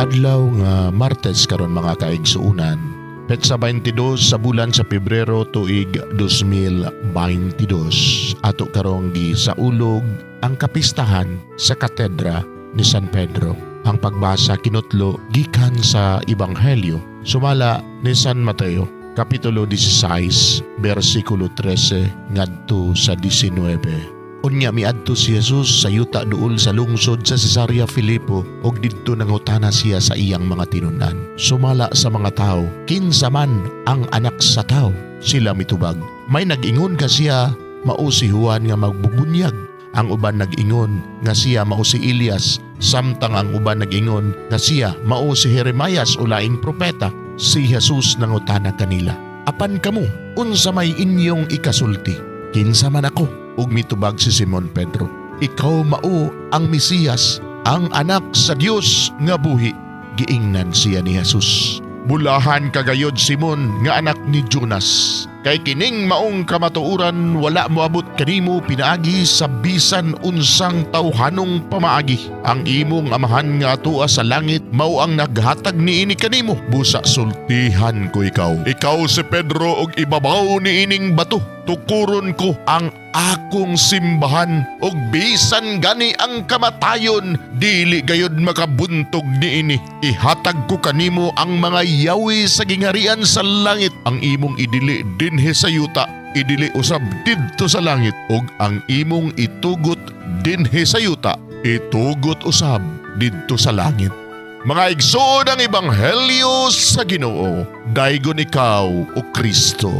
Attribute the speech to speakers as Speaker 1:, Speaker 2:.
Speaker 1: adlaw nga Martes karon mga kaigsuunan. Petsa 22 sa bulan sa Pebrero tuig 2022. Ato karong gi sa ulog ang kapistahan sa katedra ni San Pedro. Ang pagbasa kinutlo gikan sa Ebanghelyo sumala ni San Mateo, Kapitulo 16, versikulo 13 ngadto sa 19. Unya miadto si Jesus sa yuta duol sa lungsod sa Cesarea Filipo ug didto nangutana siya sa iyang mga tinunan. Sumala sa mga tao, kinsa man ang anak sa tao? Sila mitubag. May nag-ingon ka siya mao si Juan nga magbubunyag. Ang uban nag-ingon nga siya mao si Elias, samtang ang uban nag-ingon nga siya mao si Jeremias o laing propeta. Si Jesus nangutana kanila, apan kamo, unsa may inyong ikasulti? Kinsa man ako? Ug mitubag si Simon Pedro, ikaw mao ang Mesiyas, ang anak sa Dios nga buhi. Giingnan siya ni Jesus, bulahan kagayod Simon nga anak ni Jonas. Kay kining maong kamatuoran wala moabot kanimo pinaagi sa bisan unsang tawhanong pamaagi. Ang imong amahan nga atoa sa langit mao ang naghatag niini kanimo. Busa sultihan ko ikaw. Ikaw si Pedro og ibabaw niining bato. Tukuron ko ang akong simbahan og bisan gani ang kamatayon dili gayud makabuntog niini. Ihatag ko kanimo ang mga yawi sa gingharian sa langit. Ang imong idili dinhi sa yuta, idili usab didto sa langit, ug ang imong itugot dinhi sa yuta, itugot usab didto sa langit. Mga igsoon ang Ebanghelyo sa Ginoo, daygon ikaw o Kristo.